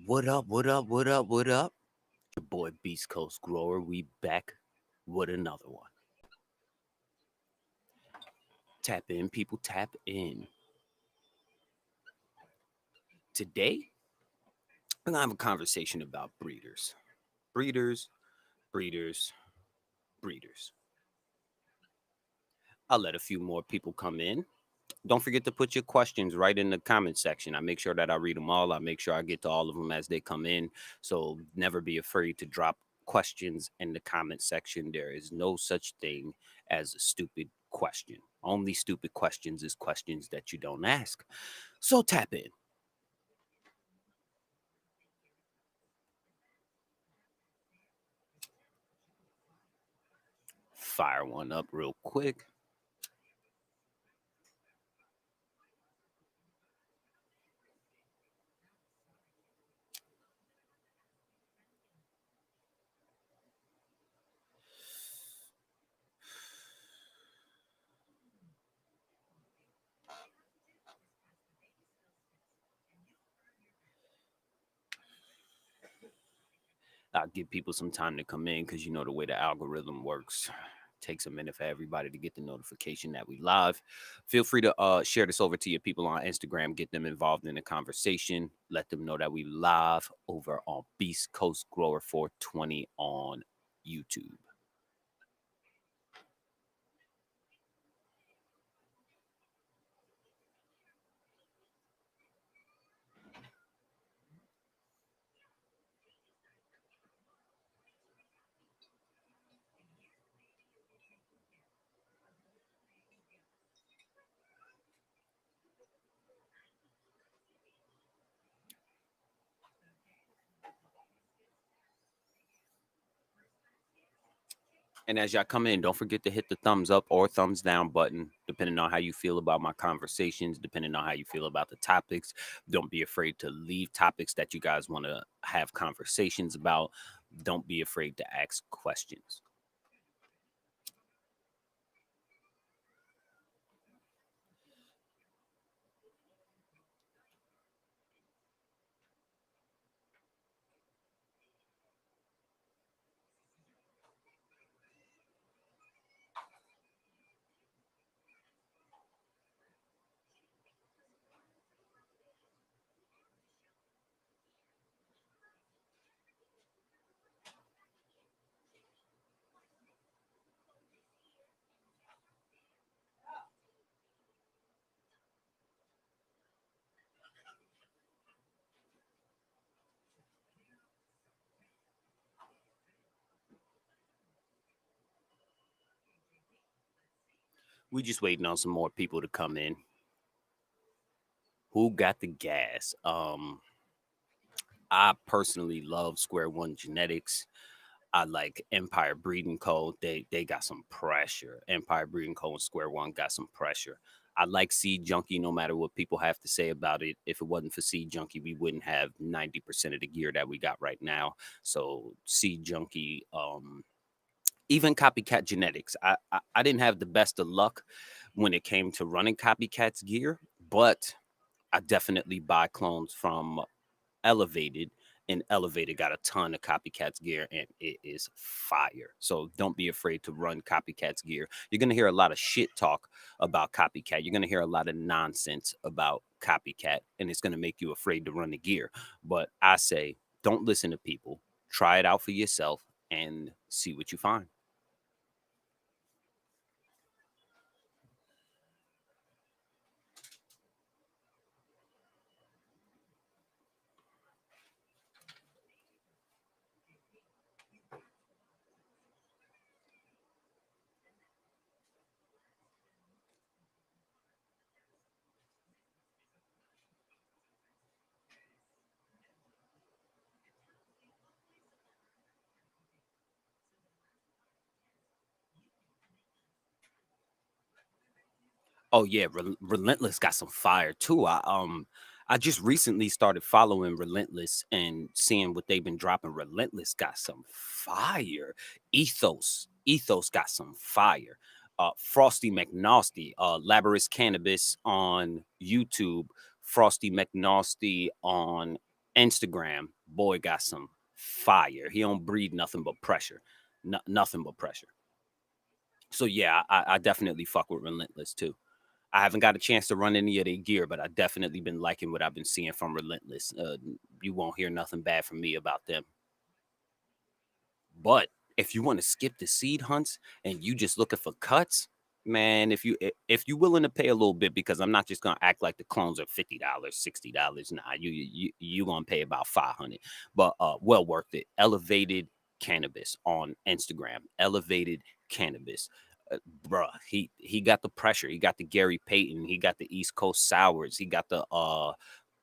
What up? What up? What up? What up? Your boy Beast Coast Grower. We back with another one. Tap in, people. Tap in. Today, I'm gonna have a conversation about breeders. Breeders, breeders, breeders. I'll let a few more people come in. Don't forget to put your questions right in the comment section. I make sure that I read them all. I make sure I get to all of them as they come in. So never be afraid to drop questions in the comment section. There is no such thing as a stupid question. Only stupid questions is questions that you don't ask. So tap in. Fire one up real quick. I'll give people some time to come in because you know the way the algorithm works. Takes a minute for everybody to get the notification that we live. Feel free to share this over to your people on Instagram, get them involved in the conversation, let them know that we live over on Beast Coast Grower 420 on YouTube. And as y'all come in, don't forget to hit the thumbs up or thumbs down button, depending on how you feel about my conversations, depending on how you feel about the topics. Don't be afraid to leave topics that you guys want to have conversations about. Don't be afraid to ask questions. We just waiting on some more people to come in. Who got the gas? I personally love Square One Genetics. I like Empire Breeding Co. They got some pressure. Empire Breeding Co. and Square One got some pressure. I like Seed Junkie no matter what people have to say about it. If it wasn't for Seed Junkie, we wouldn't have 90% of the gear that we got right now. So Seed Junkie, even Copycat Genetics. I didn't have the best of luck when it came to running Copycat's gear, but I definitely buy clones from Elevated, and Elevated got a ton of Copycat's gear, and it is fire. So don't be afraid to run Copycat's gear. You're gonna hear a lot of shit talk about Copycat. You're gonna hear a lot of nonsense about Copycat, and it's gonna make you afraid to run the gear. But I say, don't listen to people. Try it out for yourself and see what you find. Oh yeah, Relentless got some fire too. I just recently started following Relentless and seeing what they've been dropping. Relentless got some fire. Ethos got some fire. Frosty McNasty, Labyrinth Cannabis on YouTube, Frosty McNasty on Instagram. Boy got some fire. He don't breed nothing but pressure. Nothing but pressure. So yeah, I definitely fuck with Relentless too. I haven't got a chance to run any of their gear, but I definitely been liking what I've been seeing from Relentless. You won't hear nothing bad from me about them. But if you want to skip the seed hunts and you just looking for cuts, man, if you willing to pay a little bit, because I'm not just gonna act like the clones are $50, $60. Nah, you gonna pay about 500, but well worth it. Elevated Cannabis on Instagram. Elevated Cannabis. Bruh, he got the pressure. He got the Gary Payton. He got the East Coast Sours. He got the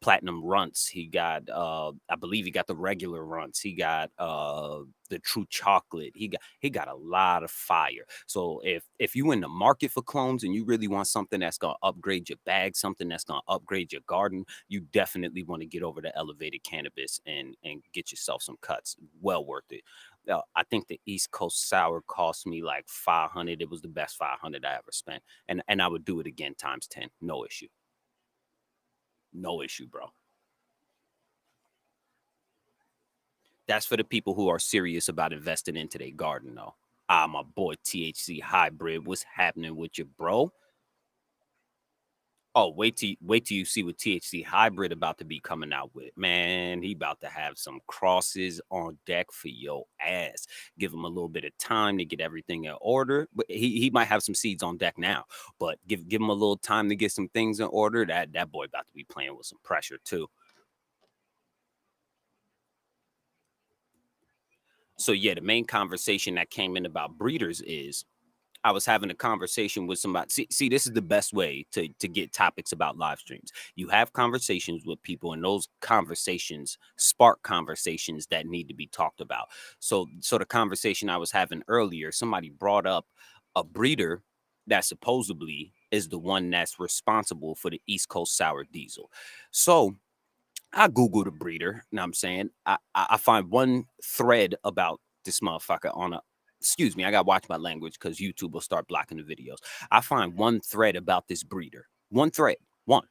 platinum runts. He got I believe he got the regular runts. He got the true chocolate. He got a lot of fire. So if you in the market for clones and you really want something that's gonna upgrade your bag, something that's gonna upgrade your garden, you definitely want to get over to Elevated Cannabis and get yourself some cuts. Well worth it. I think the East Coast Sour cost me like 500. It was the best 500 I ever spent, and I would do it again times 10. No issue. No issue, bro. That's for the people who are serious about investing into their garden, though. Ah, my boy THC Hybrid, what's happening with you, bro? Oh, wait till you see what THC Hybrid about to be coming out with. Man, he about to have some crosses on deck for your ass. Give him a little bit of time to get everything in order. But he might have some seeds on deck now, but give him a little time to get some things in order. That boy about to be playing with some pressure too. So yeah, the main conversation that came in about breeders is I was having a conversation with somebody. See, this is the best way to get topics about live streams. You have conversations with people, and those conversations spark conversations that need to be talked about. So the conversation I was having earlier, somebody brought up a breeder that supposedly is the one that's responsible for the East Coast Sour Diesel. So I Googled a breeder. Now I'm saying I find one thread about this motherfucker on a. Excuse me, I gotta watch my language because YouTube will start blocking the videos. I find one thread about this breeder. One thread, one,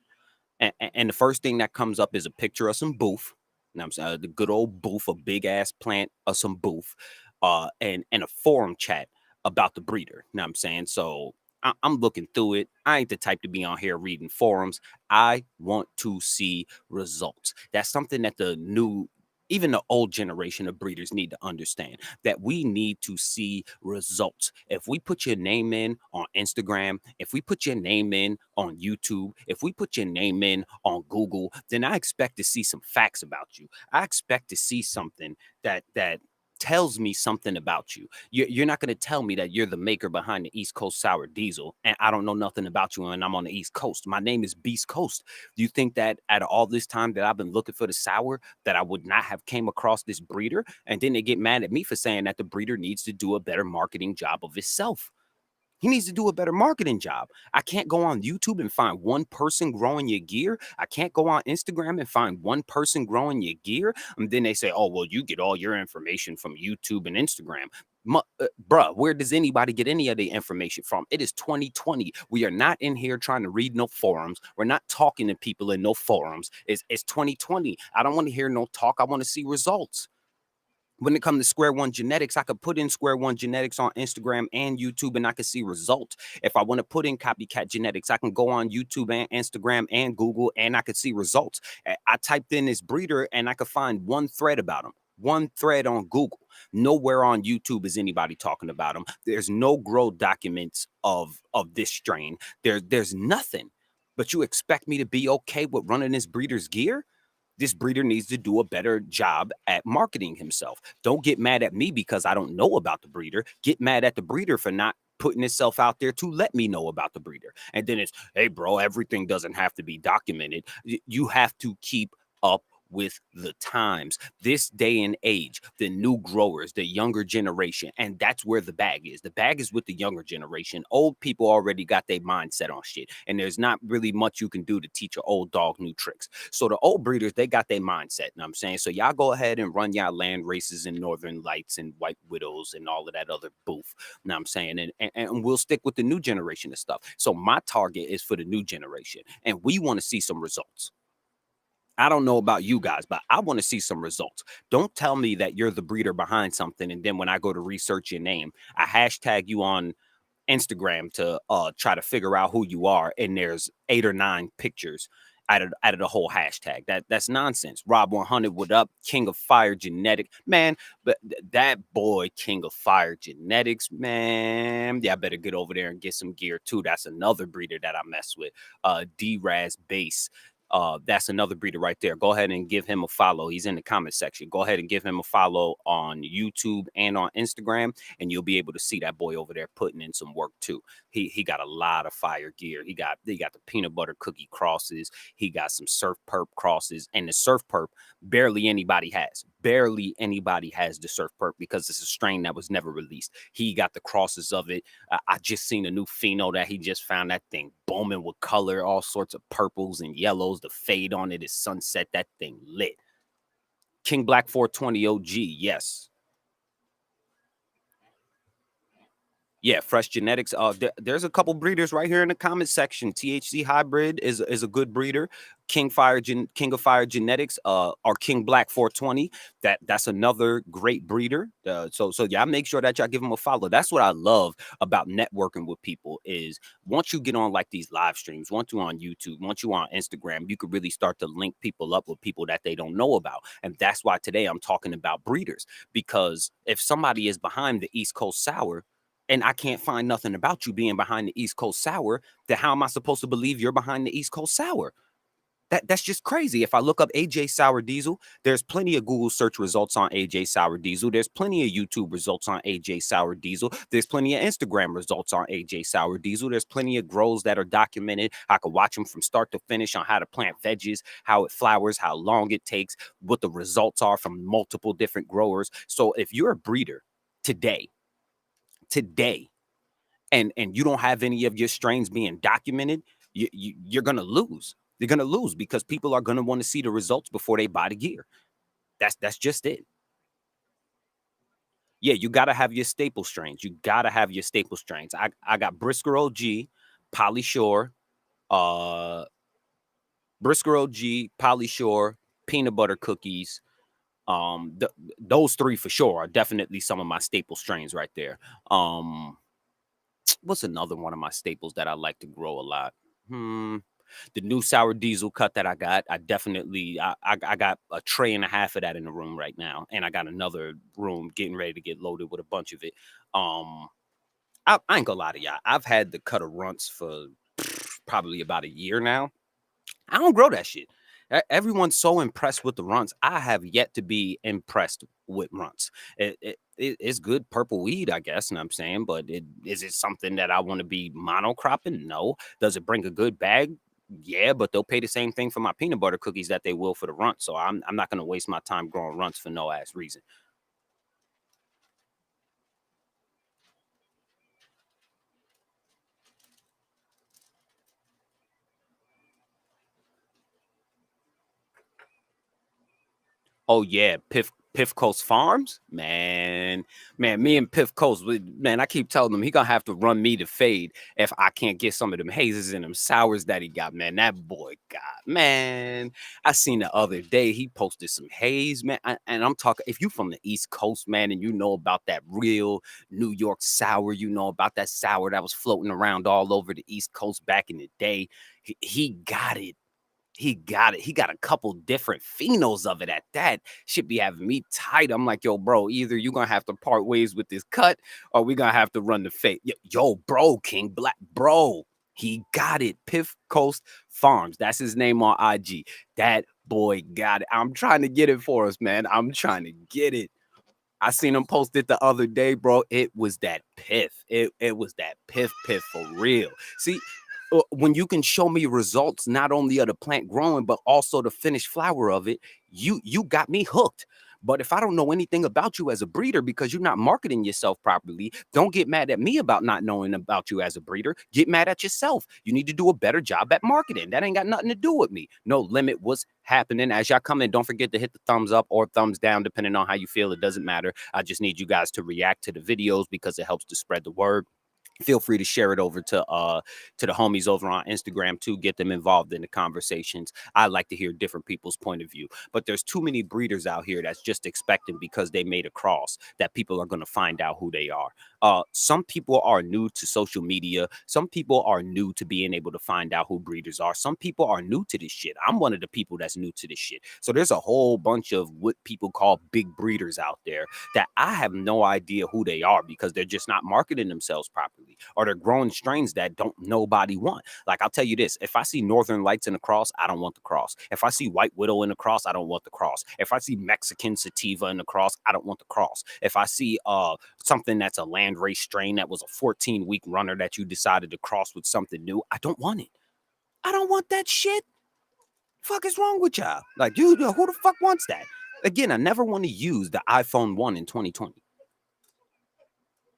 and the first thing that comes up is a picture of some booth. Now I'm saying the good old booth, a big ass plant of some booth, and a forum chat about the breeder. Now I'm saying so. I'm looking through it. I ain't the type to be on here reading forums. I want to see results. That's something that the new, even the old generation of breeders need to understand, that we need to see results. If we put your name in on Instagram, if we put your name in on YouTube, if we put your name in on Google, then I expect to see some facts about you. I expect to see something that tells me something about you. You're not going to tell me that you're the maker behind the East Coast Sour Diesel and I don't know nothing about you and I'm on the East Coast. My name is Beast Coast. Do you think that out of all this time that I've been looking for the sour that I would not have came across this breeder? And then they get mad at me for saying that the breeder needs to do a better marketing job of itself. He needs to do a better marketing job. I can't go on YouTube and find one person growing your gear. I can't go on Instagram and find one person growing your gear. And then they say, oh, well, you get all your information from YouTube and Instagram. Bruh, where does anybody get any of the information from? It is 2020. We are not in here trying to read no forums. We're not talking to people in no forums. It's 2020. I don't want to hear no talk. I want to see results. When it comes to Square One Genetics, I could put in Square One Genetics on Instagram and YouTube and I could see results. If I want to put in Copycat Genetics, I can go on YouTube and Instagram and Google and I could see results. I typed in this breeder and I could find one thread about him. One thread on Google. Nowhere on YouTube is anybody talking about him. There's no grow documents of this strain. There's nothing. But you expect me to be okay with running this breeder's gear? This breeder needs to do a better job at marketing himself. Don't get mad at me because I don't know about the breeder. Get mad at the breeder for not putting itself out there to let me know about the breeder. And then it's, hey, bro, everything doesn't have to be documented. You have to keep up with the times. This day and age, the new growers, the younger generation, and that's where the bag is. The bag is with the younger generation. Old people already got their mindset on shit, and there's not really much you can do to teach an old dog new tricks. So the old breeders, they got their mindset. You know what I'm saying? So y'all go ahead and run y'all land races and Northern Lights and White Widows and all of that other boof. You know what I'm saying? And we'll stick with the new generation of stuff. So my target is for the new generation, and we want to see some results. I don't know about you guys, but I want to see some results. Don't tell me that you're the breeder behind something, and then when I go to research your name, I hashtag you on Instagram to try to figure out who you are, and there's 8 or 9 pictures out of the whole hashtag. That's nonsense. Rob 100, what up? King of Fire Genetic, man. But that boy, King of Fire Genetics, man. Yeah, I better get over there and get some gear too. That's another breeder that I mess with. D-Raz Base. That's another breeder right there. Go ahead and give him a follow. He's in the comment section. Go ahead and give him a follow on YouTube and on Instagram, and you'll be able to see that boy over there putting in some work too. He got a lot of fire gear. He got the peanut butter cookie crosses. He got some surf perp crosses, and the surf perp barely anybody has. Barely anybody has the surf perp because it's a strain that was never released. He got the crosses of it. I just seen a new pheno that he just found. That thing booming with color, all sorts of purples and yellows. The fade on it is sunset. That thing lit. King Black 420 OG, yes. Yeah, Fresh Genetics. There's a couple breeders right here in the comment section. THC Hybrid is a good breeder. King of Fire Genetics, or King Black 420. That's another great breeder. So yeah, make sure that y'all give them a follow. That's what I love about networking with people is once you get on like these live streams, once you're on YouTube, once you're on Instagram, you could really start to link people up with people that they don't know about. And that's why today I'm talking about breeders, because if somebody is behind the East Coast Sour, and I can't find nothing about you being behind the East Coast Sour, then how am I supposed to believe you're behind the East Coast Sour? That's just crazy. If I look up AJ Sour Diesel, there's plenty of Google search results on AJ Sour Diesel. There's plenty of YouTube results on AJ Sour Diesel. There's plenty of Instagram results on AJ Sour Diesel. There's plenty of grows that are documented. I could watch them from start to finish on how to plant veggies, how it flowers, how long it takes, what the results are from multiple different growers. So if you're a breeder today, and you don't have any of your strains being documented, you're gonna lose. You're gonna lose because people are gonna want to see the results before they buy the gear. That's just it. Yeah, you gotta have your staple strains. You gotta have your staple strains. I got Brisker OG, Polly Shore, uh, Brisker OG, Polly Shore, peanut butter cookies. Those three for sure are definitely some of my staple strains right there. What's another one of my staples that I like to grow a lot? The new sour diesel cut that I got. I got a tray and a half of that in the room right now, and I got another room getting ready to get loaded with a bunch of it. Um, I ain't gonna lie to y'all. I've had the cut of runts for probably about a year now. I don't grow that shit. Everyone's so impressed with the runts. I have yet to be impressed with runts. It's good purple weed, I guess, and I'm saying, but is it something that I want to be monocropping? No. Does it bring a good bag? Yeah, but they'll pay the same thing for my peanut butter cookies that they will for the runt. So I'm not gonna waste my time growing runts for no ass reason. Oh yeah, Piff Coast Farms, man, me and Piff Coast, man, I keep telling him he gonna have to run me to fade if I can't get some of them hazes and them sours that he got, man. That boy got, man. I seen the other day he posted some haze, man, and I'm talking. If you from the East Coast, man, and you know about that real New York sour, you know about that sour that was floating around all over the East Coast back in the day. He got it. He got it. He got a couple different phenos of it at that. Should be having me tight. I'm like, yo, bro, either you're gonna have to part ways with this cut or we're gonna have to run the fade. Yo, bro, King Black, bro. He got it. Piff Coast Farms. That's his name on IG. That boy got it. I'm trying to get it for us, man. I'm trying to get it. I seen him post it the other day, bro. It was that piff. It was that piff for real. See, when you can show me results not only of the plant growing but also the finished flower of it, you got me hooked. But if I don't know anything about you as a breeder because you're not marketing yourself properly, don't get mad at me about not knowing about you as a breeder. Get mad at yourself. You need to do a better job at marketing. That ain't got nothing to do with me. No limit what's happening. As y'all come in, don't forget to hit the thumbs up or thumbs down, depending on how you feel. It doesn't matter. I just need you guys to react to the videos because it helps to spread the word. Feel free to share it over to the homies over on Instagram too. Get them involved in the conversations. I like to hear different people's point of view. But there's too many breeders out here that's just expecting because they made a cross that people are going to find out who they are. Some people are new to social media. Some people are new to being able to find out who breeders are. Some people are new to this shit. I'm one of the people that's new to this shit. So there's a whole bunch of what people call big breeders out there that I have no idea who they are because they're just not marketing themselves properly, or they're growing strains that don't nobody want. Like, I'll tell you this: if I see Northern Lights in the cross, I don't want the cross. If I see White Widow in the cross, I don't want the cross. If I see Mexican Sativa in the cross, I don't want the cross. If I see something that's a land race strain that was a 14-week runner that you decided to cross with something new, I don't want it. I don't want that shit. Fuck is wrong with y'all? Like, you, who the fuck wants that? Again, I never want to use the iPhone 1 in 2020.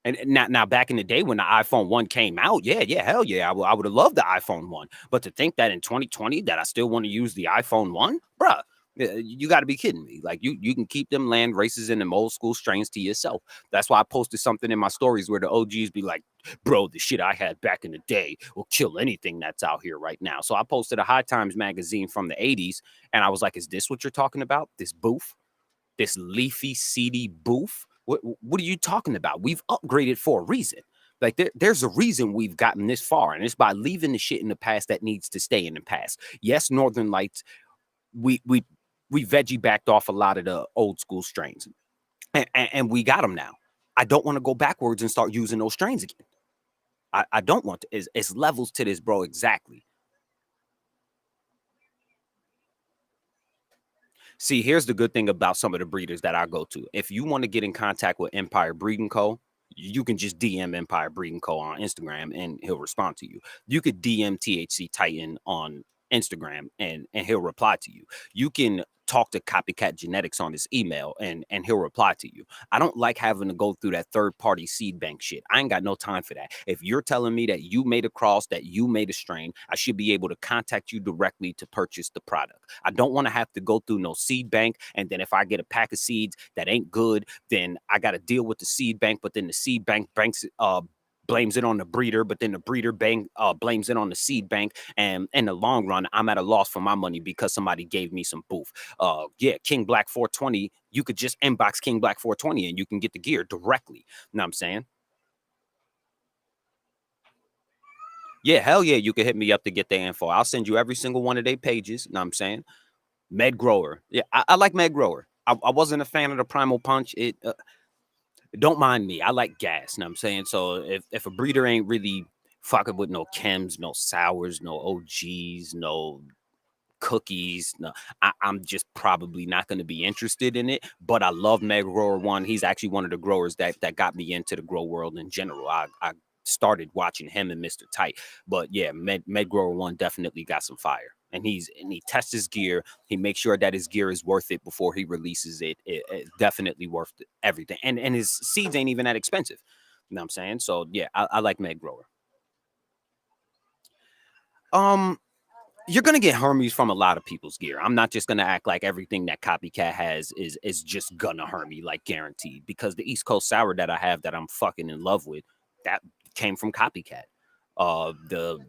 And now, back in the day when the iPhone 1 came out, yeah, hell yeah, I would have loved the iPhone 1. But to think that in 2020 that I still want to use the iPhone 1, bruh, you got to be kidding me. Like, you can keep them land races and them old school strains to yourself. That's why I posted something in my stories where the OGs be like, bro, the shit I had back in the day will kill anything that's out here right now. So I posted a High Times magazine from the 80s, and I was like, is this what you're talking about? This booth? This leafy, seedy booth? What are you talking about? We've upgraded for a reason. Like, there's a reason we've gotten this far, and it's by leaving the shit in the past that needs to stay in the past. Yes, Northern Lights, we veggie backed off a lot of the old school strains, and we got them now. I don't want to go backwards and start using those strains again. I don't want to. It's levels to this, bro. Exactly. See, here's the good thing about some of the breeders that I go to. If you want to get in contact with Empire Breeding Co., you can just DM Empire Breeding Co. on Instagram and he'll respond to you. You could DM THC Titan on Instagram and he'll reply to you. You can talk to Copycat Genetics on his email and he'll reply to you. I don't like having to go through that third party seed bank shit. I ain't got no time for that. If you're telling me that you made a cross, that you made a strain, I should be able to contact you directly to purchase the product. I don't want to have to go through no seed bank. And then if I get a pack of seeds that ain't good, then I got to deal with the seed bank. But then the seed bank blames it on the breeder, but then the breeder bank blames it on the seed bank. And in the long run, I'm at a loss for my money because somebody gave me some booth. Yeah, King Black 420, you could just inbox King Black 420 and you can get the gear directly. You know what I'm saying? Yeah, hell yeah, you can hit me up to get the info. I'll send you every single one of their pages. You know what I'm saying? Med Grower. Yeah, I like Med Grower. I wasn't a fan of the Primal Punch. It don't mind me. I like gas. You know what I'm saying? So if a breeder ain't really fucking with no chems, no sours, no OGs, no cookies, no, I'm just probably not going to be interested in it. But I love Med Grower One. He's actually one of the growers that got me into the grow world in general. I started watching him and Mr. Tight. But yeah, Med Grower One definitely got some fire. And he tests his gear. He makes sure that his gear is worth it before he releases it. It's definitely worth everything. And his seeds ain't even that expensive. You know what I'm saying? So yeah, I like Med Grower. Um, you're gonna get Hermes from a lot of people's gear. I'm not just gonna act like everything that Copycat has is just gonna Hermes, like guaranteed. Because the East Coast sour that I have that I'm fucking in love with, that came from Copycat. The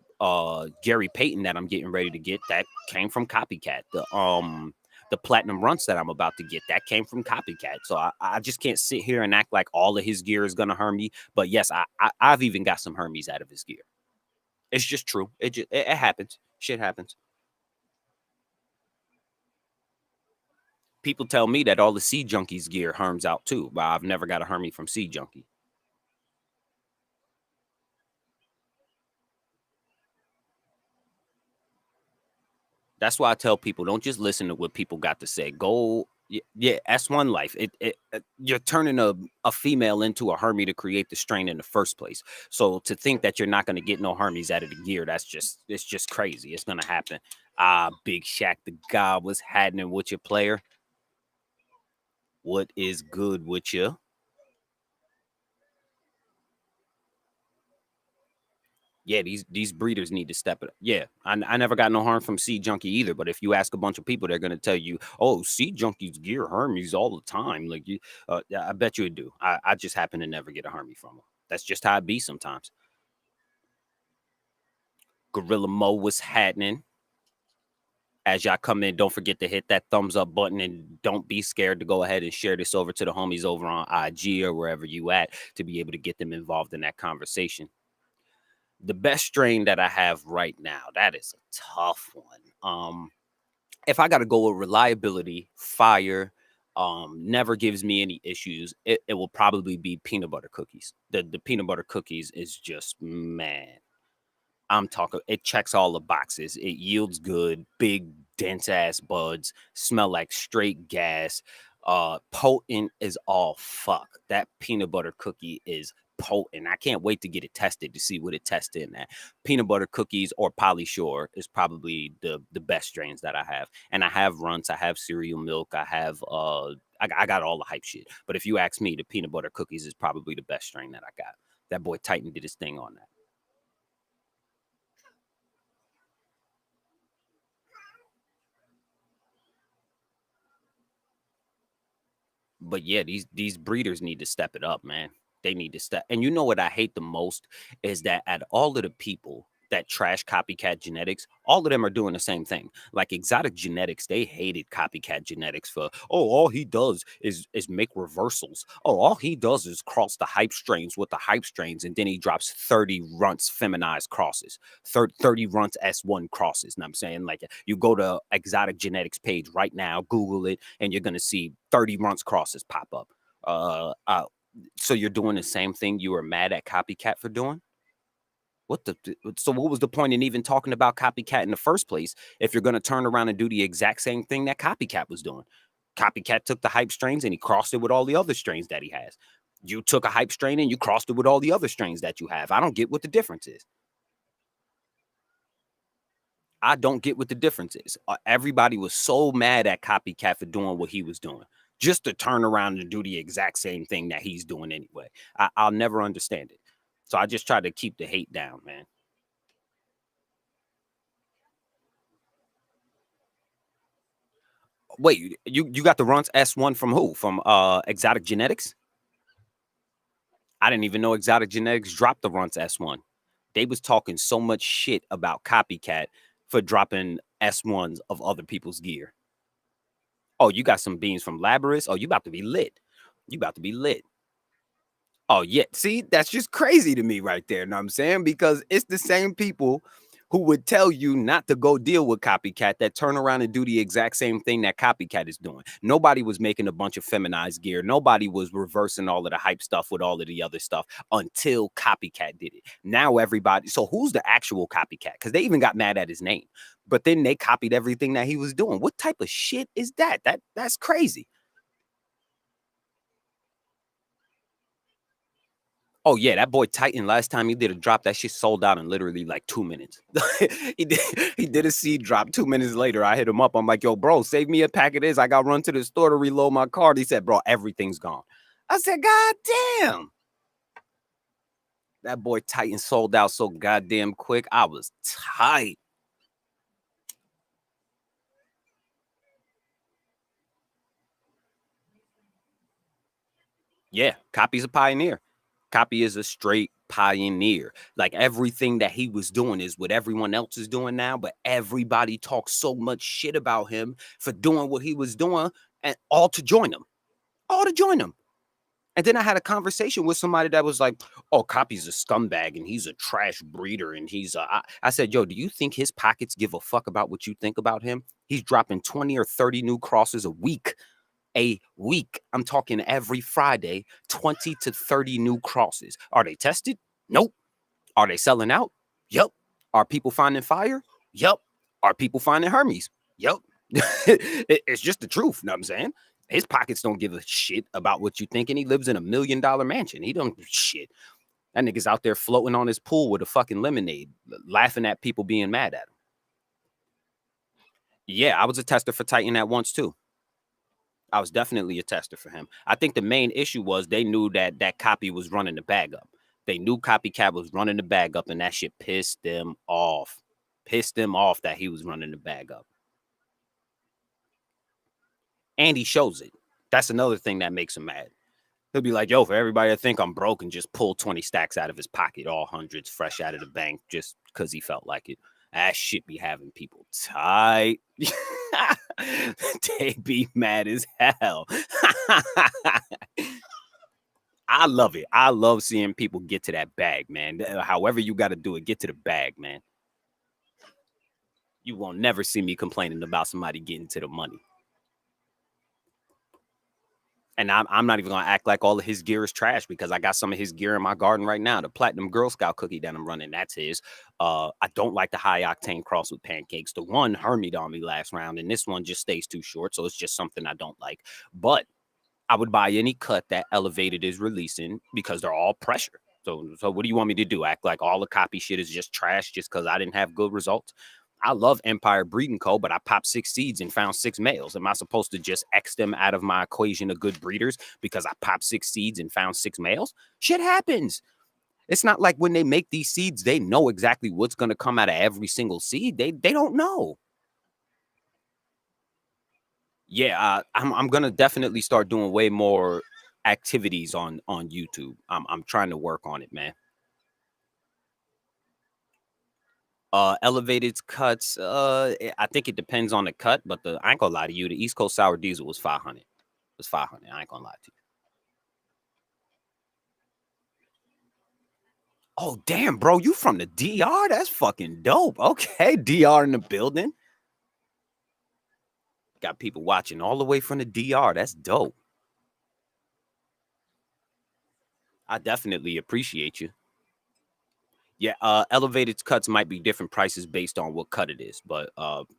Gary Payton that I'm getting ready to get, that came from Copycat. The Platinum Runts that I'm about to get, that came from Copycat. So I just can't sit here and act like all of his gear is gonna Hermes. But yes, I've even got some Hermes out of his gear. It's just true. It happens. Shit happens. People tell me that all the Sea Junkies gear Herms out too, but I've never got a Hermie from Sea Junkie. That's why I tell people, don't just listen to what people got to say. Go, yeah, S1 Life. You're turning a female into a Hermie to create the strain in the first place. So to think that you're not going to get no Hermes out of the gear, it's just crazy. It's going to happen. Big Shaq, the God was happening with your player. What is good with you? Yeah, these breeders need to step it up. Yeah, I never got no harm from Sea Junkie either. But if you ask a bunch of people, they're gonna tell you, "Oh, Sea Junkies gear Hermes all the time." Yeah, I bet you would do. I just happen to never get a Hermes from them. That's just how it be sometimes. Gorilla Mo, what's happening? As y'all come in, don't forget to hit that thumbs up button and don't be scared to go ahead and share this over to the homies over on IG or wherever you at to be able to get them involved in that conversation. The best strain that I have right now, that is a tough one. If I got to go with reliability, fire, never gives me any issues, it will probably be peanut butter cookies. The peanut butter cookies is just, man, I'm talking, it checks all the boxes. It yields good, big, dense ass buds, smell like straight gas. Potent is all fuck. That peanut butter cookie is potent. I can't wait to get it tested to see what it tests in at. Peanut butter cookies or Polly Shore is probably the best strains that I have. And I have runts, I have cereal milk, I have I got all the hype shit. But if you ask me, the peanut butter cookies is probably the best strain that I got. That boy Titan did his thing on that. But yeah, these breeders need to step it up, man. They need to step. And you know what I hate the most is that at all of the people that trash copycat genetics, all of them are doing the same thing. Like Exotic Genetics, they hated copycat genetics for, oh, all he does is make reversals. Oh, all he does is cross the hype strains with the hype strains, and then he drops 30 runts feminized crosses, 30 runts S1 crosses. And I'm saying, like, you go to Exotic Genetics page right now, Google it, and you're gonna see 30 runts crosses pop up. So you're doing the same thing you were mad at copycat for doing? So what was the point in even talking about copycat in the first place if you're going to turn around and do the exact same thing that copycat was doing? Copycat took the hype strains and he crossed it with all the other strains that he has. You took a hype strain and you crossed it with all the other strains that you have. I don't get what the difference is. I don't get what the difference is. Everybody was so mad at copycat for doing what he was doing, just to turn around and do the exact same thing that he's doing anyway. I'll never understand it. So I just try to keep the hate down, man. Wait, you got the Runts S1 from who? From Exotic Genetics? I didn't even know Exotic Genetics dropped the Runts S1. They was talking so much shit about Copycat for dropping S1s of other people's gear. Oh, you got some beans from Labrys? Oh, you about to be lit. You about to be lit. Oh, yeah. See, that's just crazy to me right there. Know what I'm saying? Because it's the same people who would tell you not to go deal with copycat that turn around and do the exact same thing that copycat is doing. Nobody was making a bunch of feminized gear. Nobody was reversing all of the hype stuff with all of the other stuff until copycat did it. Now everybody, so who's the actual copycat? Because they even got mad at his name, but then they copied everything that he was doing. What type of shit is that? That's crazy. Oh yeah, that boy Titan. Last time he did a drop, that shit sold out in literally like 2 minutes. he did a seed drop 2 minutes later. I hit him up. I'm like, yo, bro, save me a pack of this. I got run to the store to reload my card. He said, bro, everything's gone. I said, God damn. That boy Titan sold out so goddamn quick. I was tight. Yeah, Copy's a pioneer. Copy is a straight pioneer. Like everything that he was doing is what everyone else is doing now, but everybody talks so much shit about him for doing what he was doing and all to join him. All to join him. And then I had a conversation with somebody that was like, "Oh, Copy's a scumbag and he's a trash breeder and he's a." I said, "Yo, do you think his pockets give a fuck about what you think about him? He's dropping 20 or 30 new crosses a week. A week. I'm talking every Friday, 20 to 30 new crosses. Are they tested? Nope. Are they selling out? Yep. Are people finding fire? Yep. Are people finding Hermes? Yep. It's just the truth. Know what I'm saying? His pockets don't give a shit about what you think, and he lives in $1 million mansion. He don't shit. That nigga's out there floating on his pool with a fucking lemonade, laughing at people being mad at him. Yeah, I was a tester for Titan at once too. I was definitely a tester for him. I think the main issue was they knew that that copy was running the bag up. They knew copycat was running the bag up, and that shit pissed them off. Pissed them off that he was running the bag up. And he shows it. That's another thing that makes him mad. He'll be like, yo, for everybody that think I'm broke, and just pull 20 stacks out of his pocket, all hundreds fresh out of the bank, just because he felt like it. That shit be having people tight. They be mad as hell. I love it. I love seeing people get to that bag, man. However you got to do it, get to the bag, man. You won't never see me complaining about somebody getting to the money. And I'm not even gonna act like all of his gear is trash, because I got some of his gear in my garden right now. The platinum Girl Scout cookie that I'm running, that's his. I don't like the high octane cross with pancakes. The one hermied on me last round, and this one just stays too short, so it's just something I don't like. But I would buy any cut that Elevated is releasing, because they're all pressure. So what do you want me to do? Act like all the copy shit is just trash just because I didn't have good results? I love Empire Breeding Co., but I popped 6 seeds and found 6 males. Am I supposed to just X them out of my equation of good breeders because I popped 6 seeds and found 6 males? Shit happens. It's not like when they make these seeds, they know exactly what's going to come out of every single seed. They don't know. Yeah, I'm gonna definitely start doing way more activities on YouTube. I'm trying to work on it, man. Elevated cuts. I think it depends on the cut, but I ain't gonna lie to you. The East Coast Sour Diesel was 500. It was 500. I ain't gonna lie to you. Oh damn, bro, you from the DR? That's fucking dope. Okay, DR in the building. Got people watching all the way from the DR. That's dope. I definitely appreciate you. Yeah, elevated cuts might be different prices based on what cut it is, but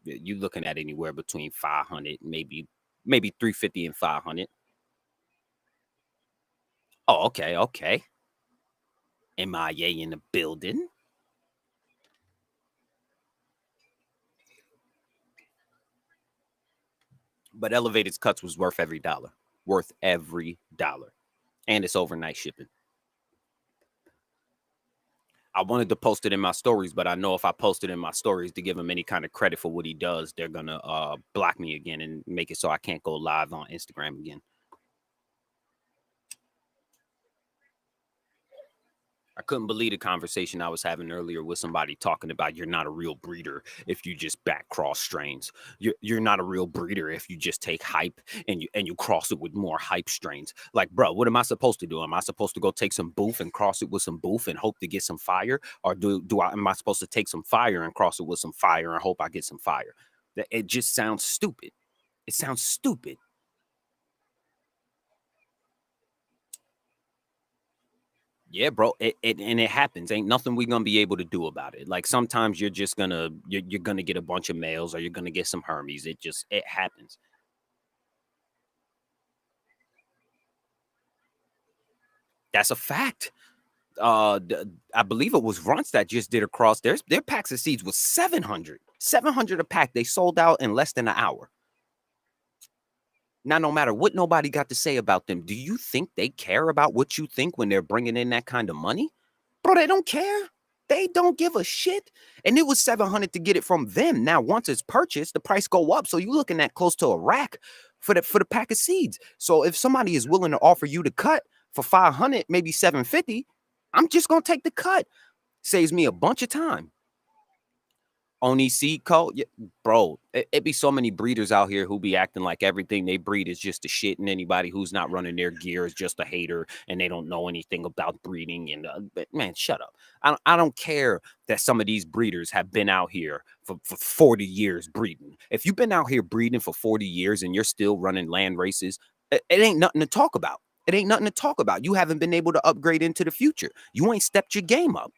you looking at anywhere between 500, maybe 350 and 500. Oh, okay, okay. MIA in the building. But elevated cuts was worth every dollar. Worth every dollar. And it's overnight shipping. I wanted to post it in my stories, but I know if I post it in my stories to give him any kind of credit for what he does, they're gonna block me again and make it so I can't go live on Instagram again. I couldn't believe the conversation I was having earlier with somebody talking about you're not a real breeder if you just back cross strains. You're not a real breeder if you just take hype and you cross it with more hype strains. Like, bro, what am I supposed to do? Am I supposed to go take some boof and cross it with some boof and hope to get some fire? Or am I supposed to take some fire and cross it with some fire and hope I get some fire? It just sounds stupid. It sounds stupid. Yeah, bro. And it happens. Ain't nothing we gonna be able to do about it. Like sometimes you're just gonna you're gonna get a bunch of males or you're gonna get some Hermes. It happens. That's a fact. I believe it was Runts that just did across their packs of seeds was 700. 700 a pack. They sold out in less than an hour. Now, no matter what nobody got to say about them, do you think they care about what you think when they're bringing in that kind of money? Bro, they don't care. They don't give a shit. And it was 700 to get it from them. Now, once it's purchased, the price go up. So you're looking at close to a rack for the pack of seeds. So if somebody is willing to offer you the cut for 500, maybe 750, I'm just gonna take the cut. Saves me a bunch of time. Oni seed code, yeah, bro. It be so many breeders out here who be acting like everything they breed is just a shit, and anybody who's not running their gear is just a hater, and they don't know anything about breeding. And man, shut up. I don't care that some of these breeders have been out here for 40 years breeding. If you've been out here breeding for 40 years and you're still running land races, it ain't nothing to talk about. It ain't nothing to talk about. You haven't been able to upgrade into the future. You ain't stepped your game up.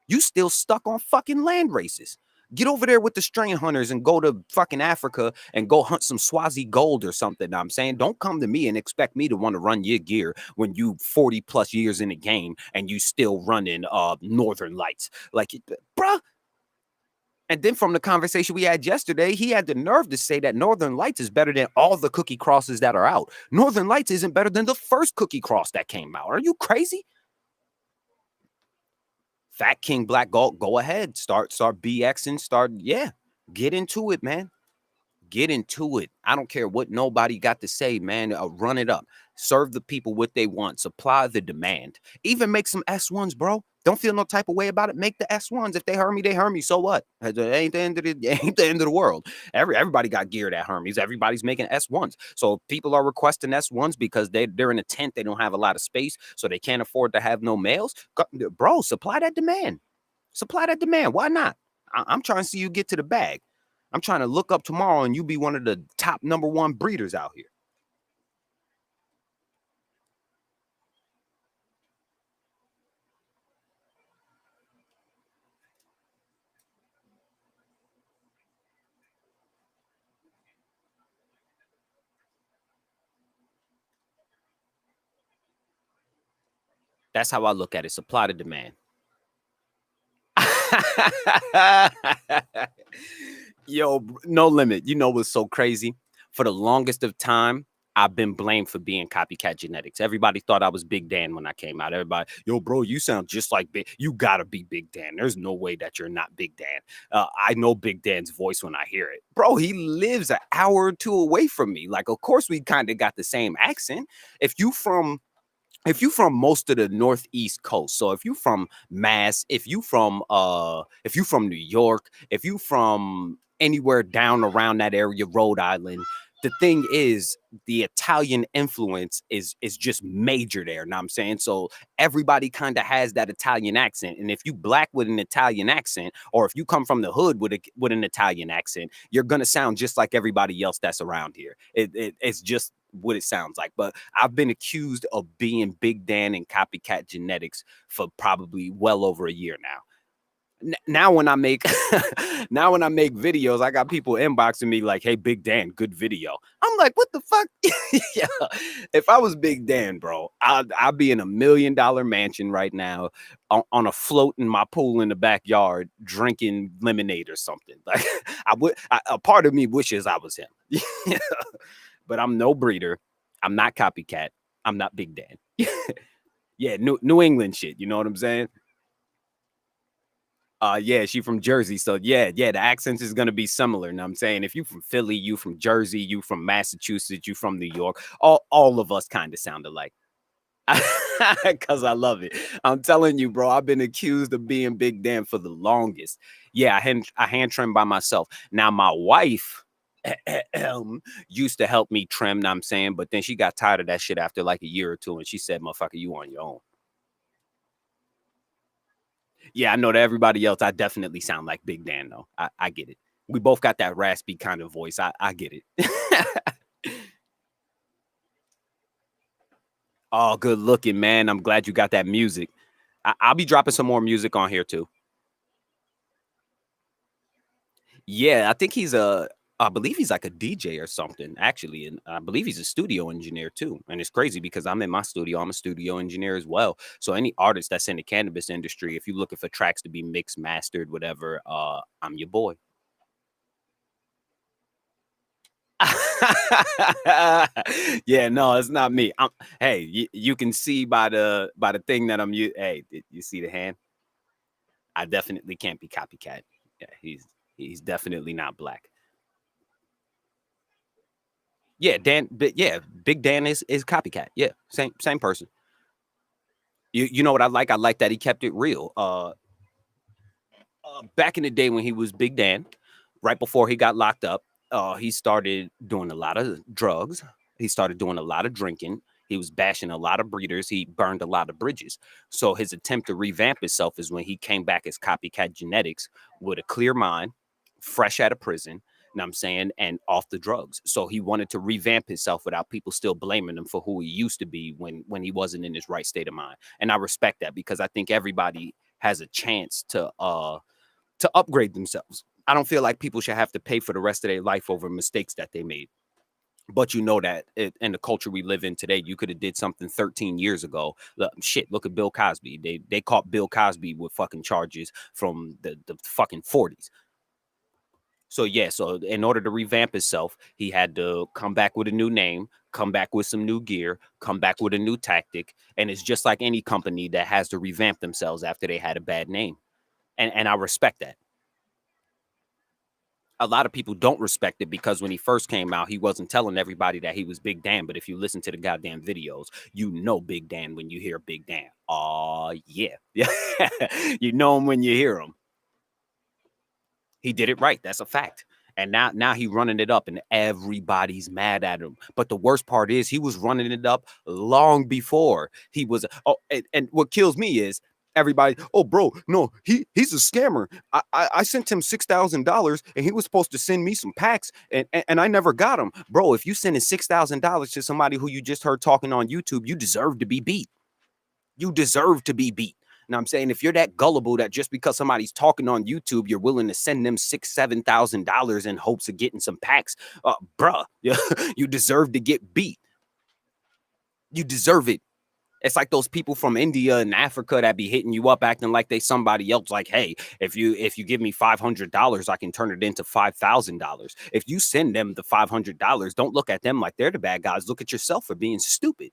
You still stuck on fucking land races. Get over there with the strain hunters and go to fucking Africa and go hunt some Swazi gold or something. I'm saying, don't come to me and expect me to want to run your gear when you 40 plus years in the game and you still running Northern Lights. Like, bruh. And then from the conversation we had yesterday, he had the nerve to say that Northern Lights is better than all the cookie crosses that are out. Northern Lights isn't better than the first cookie cross that came out. Are you crazy? Fat King Black Gold, go ahead. Start BXing. Yeah. Get into it, man. Get into it. I don't care what nobody got to say, man. Run it up. Serve the people what they want. Supply the demand. Even make some S1s, bro. Don't feel no type of way about it. Make the S1s. If they hurt me, they hurt me. So what? It ain't the end of the ain't the end of the world. Everybody got gear that Hermes. Everybody's making S1s. So people are requesting S1s because they're in a tent. They don't have a lot of space, so they can't afford to have no males. Bro, supply that demand. Supply that demand. Why not? I'm trying to see you get to the bag. I'm trying to look up tomorrow and you be one of the top #1 breeders out here. That's how I look at it. Supply to demand. Yo, no limit. You know what's so crazy? For the longest of time, I've been blamed for being copycat genetics. Everybody thought I was Big Dan when I came out. Everybody, yo, bro, you sound just like Big. You gotta be Big Dan. There's no way that you're not Big Dan. I know Big Dan's voice when I hear it, bro. He lives an hour or two away from me. Like, of course, we kind of got the same accent. If you from most of the northeast coast, so if you from Mass, if you from New York, if you from anywhere down around that area, Rhode Island, the thing is the Italian influence is just major there. Know what I'm saying? So everybody kind of has that Italian accent. And if you black with an Italian accent, or if you come from the hood with an Italian accent, you're gonna sound just like everybody else that's around here. It's just what it sounds like. But I've been accused of being Big Dan and copycat genetics for probably well over a year now. Now when I make now when I make videos, I got people inboxing me like, "Hey, Big Dan, good video." I'm like, "What the fuck?" Yeah. If I was Big Dan, bro, I'd be in $1 million mansion right now on a float in my pool in the backyard drinking lemonade or something. Like a part of me wishes I was him. Yeah. But I'm no breeder. I'm not copycat. I'm not Big Dan. Yeah, New England shit. You know what I'm saying? Yeah, she from Jersey. So yeah, the accents is gonna be similar. And I'm saying if you from Philly, you from Jersey, you from Massachusetts, you from New York, all of us kind of sound alike. Cause I love it. I'm telling you, bro, I've been accused of being Big Dan for the longest. Yeah, I hand trim by myself. Now my wife used to help me trim, know what I'm saying, but then she got tired of that shit after like a year or two, and she said, "Motherfucker, you on your own." Yeah, I know that everybody else, I definitely sound like Big Dan though. I get it. We both got that raspy kind of voice. I get it. Oh, good looking, man. I'm glad you got that music. I'll be dropping some more music on here too. Yeah, I think I believe he's like a DJ or something, actually. And I believe he's a studio engineer too. And it's crazy because I'm in my studio, I'm a studio engineer as well. So any artist that's in the cannabis industry, if you're looking for tracks to be mixed, mastered, whatever, I'm your boy. Yeah, no, it's not me. Hey, you can see by the thing that hey, you see the hand? I definitely can't be copycat. Yeah, he's definitely not black. Yeah, yeah, Big Dan is copycat. Yeah, same person. You know what I like? I like that he kept it real. Back in the day when he was Big Dan, right before he got locked up, he started doing a lot of drugs. He started doing a lot of drinking. He was bashing a lot of breeders. He burned a lot of bridges. So his attempt to revamp himself is when he came back as copycat genetics with a clear mind, fresh out of prison. Know what I'm saying, and off the drugs. So he wanted to revamp himself without people still blaming him for who he used to be when he wasn't in his right state of mind. And I respect that because I think everybody has a chance to upgrade themselves. I don't feel like people should have to pay for the rest of their life over mistakes that they made. But you know that in the culture we live in today, you could have did something 13 years ago. Shit, look at Bill Cosby. They caught Bill Cosby with fucking charges from the fucking 40s. So yeah, so in order to revamp himself, he had to come back with a new name, come back with some new gear, come back with a new tactic, and it's just like any company that has to revamp themselves after they had a bad name. And I respect that. a lot of people don't respect it because when he first came out, he wasn't telling everybody that he was Big Dan. But if you listen to the goddamn videos, you know Big Dan when you hear Big Dan. Oh, yeah. Yeah. You know him when you hear him. He did it right. That's a fact. And now he running it up and everybody's mad at him. But the worst part is he was running it up long before he was. Oh, and what kills me is everybody, oh bro, no, he's a scammer. I sent him $6,000 and he was supposed to send me some packs and I never got him. Bro, if you sending $6,000 to somebody who you just heard talking on YouTube, you deserve to be beat. You deserve to be beat. Now I'm saying if you're that gullible that just because somebody's talking on YouTube, you're willing to send them $6,000-$7,000 in hopes of getting some packs, bruh, you deserve to get beat. You deserve it. It's like those people from India and Africa that be hitting you up acting like they somebody else. Like, hey, if you give me $500, I can turn it into $5,000. If you send them the $500, don't look at them like they're the bad guys. Look at yourself for being stupid.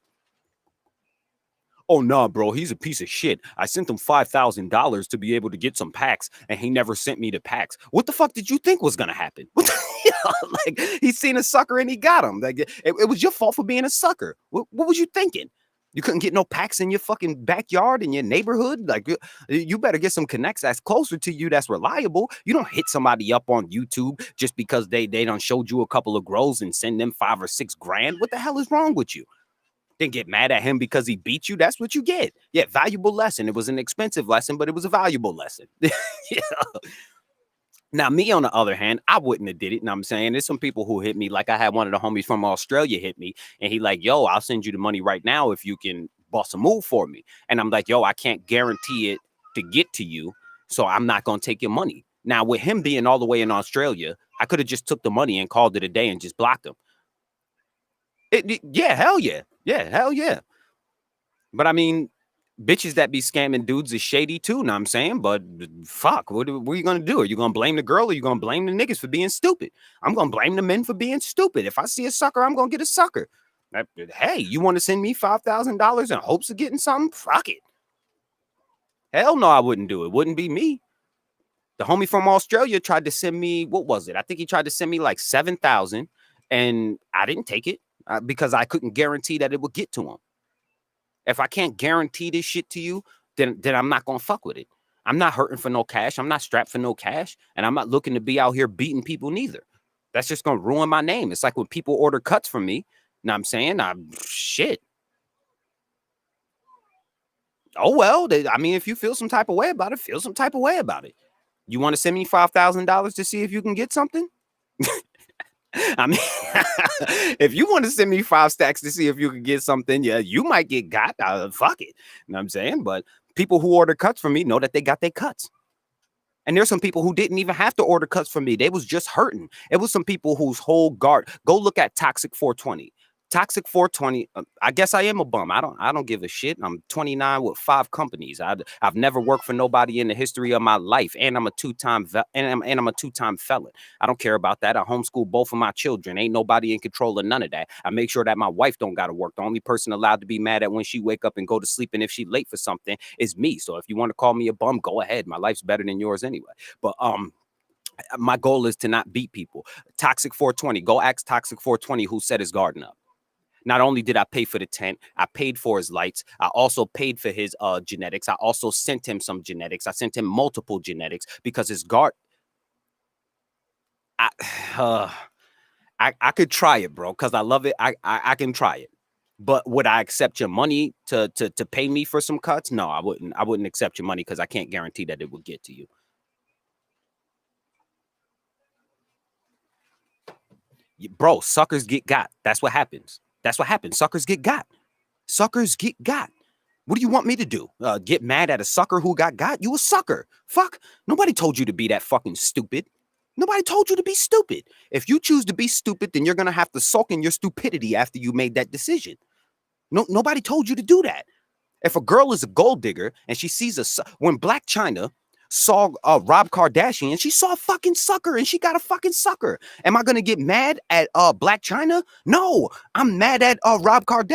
Oh, nah, bro, he's a piece of shit. I sent him $5,000 to be able to get some packs, and he never sent me the packs. What the fuck did you think was gonna happen? Like, he seen a sucker and he got him. Like, it was your fault for being a sucker. What was you thinking? You couldn't get no packs in your fucking backyard, in your neighborhood? Like, you better get some connects that's closer to you, that's reliable. You don't hit somebody up on YouTube just because they done showed you a couple of grows and send them $5 or $6 grand. What the hell is wrong with you? Then get mad at him because he beat you. That's what you get. Yeah, valuable lesson. It was an expensive lesson, but it was a valuable lesson. Yeah. Now, me, on the other hand, I wouldn't have did it. And I'm saying there's some people who hit me. Like I had one of the homies from Australia hit me and he like, yo, I'll send you the money right now if you can boss a move for me. And I'm like, yo, I can't guarantee it to get to you. So I'm not going to take your money. Now, with him being all the way in Australia, I could have just took the money and called it a day and just blocked him. Yeah, hell yeah. Yeah, hell yeah. But I mean, bitches that be scamming dudes is shady too, know what I'm saying? But fuck, what are you gonna do? Are you gonna blame the girl or you gonna blame the niggas for being stupid? I'm gonna blame the men for being stupid. If I see a sucker, I'm gonna get a sucker. Hey, you want to send me $5,000 in hopes of getting something? Fuck it. Hell no, I wouldn't do it. Wouldn't be me. The homie from Australia tried to send me, what was it? I think he tried to send me like 7,000 and I didn't take it. Because I couldn't guarantee that it would get to him. If I can't guarantee this shit to you, then I'm not gonna fuck with it. I'm not hurting for no cash. I'm not strapped for no cash, and I'm not looking to be out here beating people neither. That's just gonna ruin my name. It's like when people order cuts from me. Know what I'm saying? Shit. Oh well. I mean, if you feel some type of way about it, feel some type of way about it. You want to send me $5,000 to see if you can get something? I mean, if you want to send me 5 stacks to see if you can get something, yeah, you might get got. Fuck it. You know what I'm saying? But people who order cuts from me know that they got their cuts. And there's some people who didn't even have to order cuts from me. They was just hurting. It was some people whose whole guard. Go look at Toxic 420. Toxic 420. I guess I am a bum. I don't give a shit. I'm 29 with 5 companies. I've never worked for nobody in the history of my life, and I'm a two-time I'm a two-time felon. I don't care about that. I homeschool both of my children. Ain't nobody in control of none of that. I make sure that my wife don't got to work. The only person allowed to be mad at when she wake up and go to sleep, and if she late for something, is me. So if you want to call me a bum, go ahead. My life's better than yours anyway. But my goal is to not beat people. Toxic 420. Go ask Toxic 420 who set his garden up. Not only did I pay for the tent, I paid for his lights. I also paid for his genetics. I also sent him some genetics. I sent him multiple genetics because his guard. I could try it, bro, because I love it. I can try it. But would I accept your money to pay me for some cuts? No, I wouldn't. I wouldn't accept your money because I can't guarantee that it would get to you. Bro, suckers get got. That's what happens. That's what happens. Suckers get got. Suckers get got. What do you want me to do? Get mad at a sucker who got got? You a sucker. Fuck. Nobody told you to be that fucking stupid. Nobody told you to be stupid. If you choose to be stupid, then you're going to have to sulk in your stupidity after you made that decision. Nobody told you to do that. If a girl is a gold digger and she sees when Black China saw Rob Kardashian, she saw a fucking sucker and she got a fucking sucker. Am I going to get mad at Black China? No, I'm mad at Rob Kardashian.